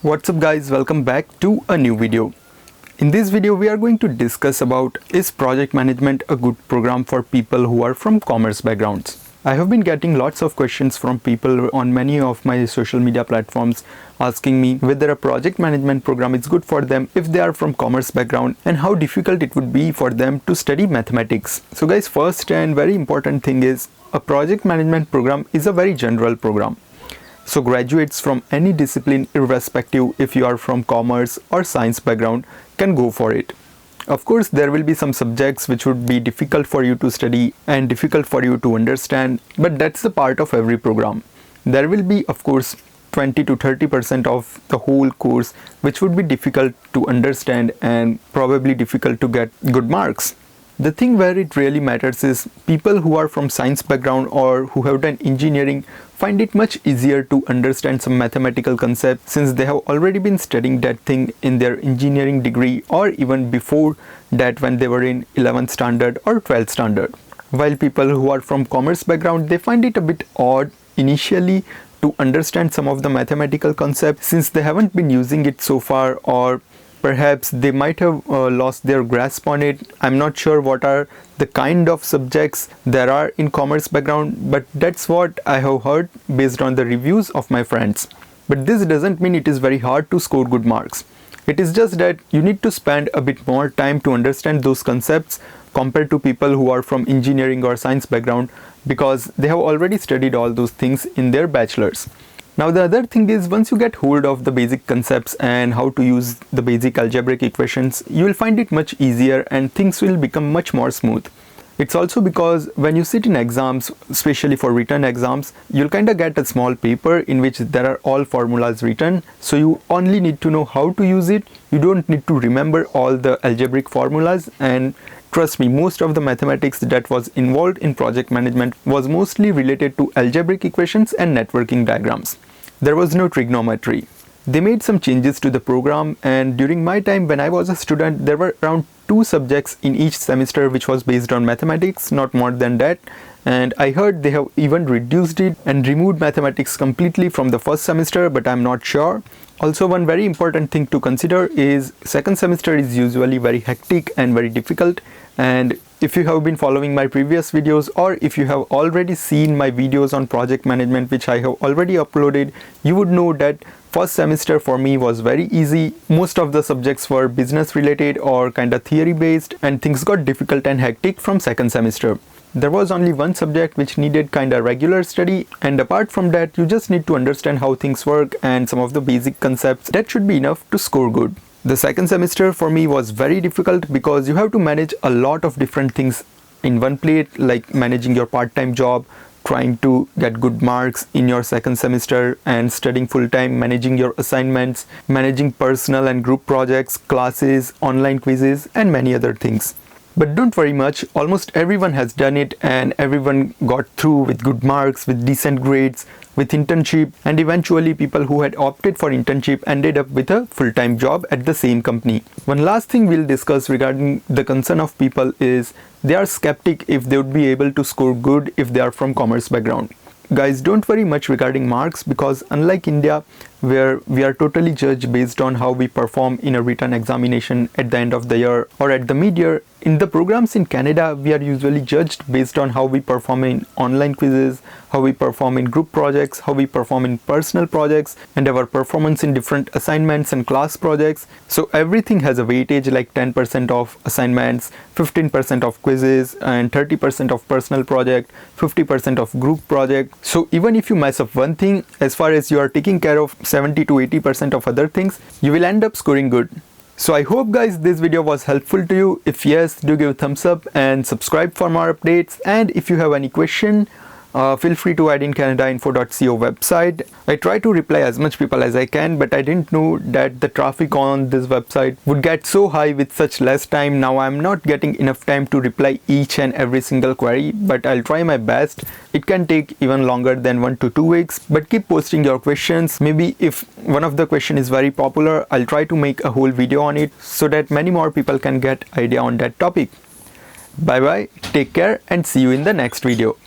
What's up guys, welcome back to a new video. In this video we are going to discuss about, is project management a good program for people who are from commerce backgrounds? I have been getting lots of questions from people on many of my social media platforms asking me whether a project management program is good for them if they are from commerce background and how difficult it would be for them to study mathematics. So guys, first and very important thing is a project management program is a very general program. So graduates from any discipline, irrespective if you are from commerce or science background, can go for it. Of course, there will be some subjects which would be difficult for you to study and difficult for you to understand, but that's the part of every program. There will be, of course, 20 to 30% of the whole course which would be difficult to understand and probably difficult to get good marks. The thing where it really matters is people who are from science background or who have done engineering find it much easier to understand some mathematical concepts since they have already been studying that thing in their engineering degree or even before that when they were in 11th standard or 12th standard. While people who are from commerce background, they find it a bit odd initially to understand some of the mathematical concepts since they haven't been using it so far, or perhaps they might have lost their grasp on it. I'm not sure what are the kind of subjects there are in commerce background, but that's what I have heard based on the reviews of my friends. But this doesn't mean it is very hard to score good marks. It is just that you need to spend a bit more time to understand those concepts compared to people who are from engineering or science background because they have already studied all those things in their bachelors. Now the other thing is, once you get hold of the basic concepts and how to use the basic algebraic equations, you will find it much easier and things will become much more smooth. It's also because when you sit in exams, especially for written exams, you'll kind of get a small paper in which there are all formulas written, so you only need to know how to use it. You don't need to remember all the algebraic formulas, and trust me, most of the mathematics that was involved in project management was mostly related to algebraic equations and networking diagrams. There was no trigonometry. They made some changes to the program, and during my time when I was a student, there were around 2 subjects in each semester which was based on mathematics, not more than that. And I heard they have even reduced it and removed mathematics completely from the first semester, but I'm not sure. Also, one very important thing to consider is second semester is usually very hectic and very difficult, and if you have been following my previous videos or if you have already seen my videos on project management which I have already uploaded, you would know that first semester for me was very easy. Most of the subjects were business related or kind of theory based, and things got difficult and hectic from second semester. There was only one subject which needed kind of regular study, and apart from that you just need to understand how things work and some of the basic concepts. That should be enough to score good. The second semester for me was very difficult because you have to manage a lot of different things in one plate, like managing your part-time job, trying to get good marks in your second semester and studying full-time, managing your assignments, managing personal and group projects, classes, online quizzes, and many other things. But don't worry much, almost everyone has done it and everyone got through with good marks, with decent grades, with internship, and eventually people who had opted for internship ended up with a full-time job at the same company. One last thing we'll discuss regarding the concern of people is they are skeptic if they would be able to score good if they are from commerce background. Guys, don't worry much regarding marks because unlike India, where we are totally judged based on how we perform in a written examination at the end of the year or at the mid-year, in the programs in Canada, we are usually judged based on how we perform in online quizzes, how we perform in group projects, how we perform in personal projects, and our performance in different assignments and class projects. So everything has a weightage like 10% of assignments, 15% of quizzes, and 30% of personal project, 50% of group project. So even if you mess up one thing, as far as you are taking care of 70 to 80% of other things, you will end up scoring good. So I hope guys this video was helpful to you. If yes, do give a thumbs up and subscribe for more updates. And if you have any question, feel free to add in canadainfo.co website. I try to reply as much people as I can, but I didn't know that the traffic on this website would get so high with such less time. Now I'm not getting enough time to reply each and every single query, but I'll try my best. It can take even longer than 1 to 2 weeks, but keep posting your questions. Maybe if one of the question is very popular, I'll try to make a whole video on it so that many more people can get idea on that topic. Bye bye, take care, and see you in the next video.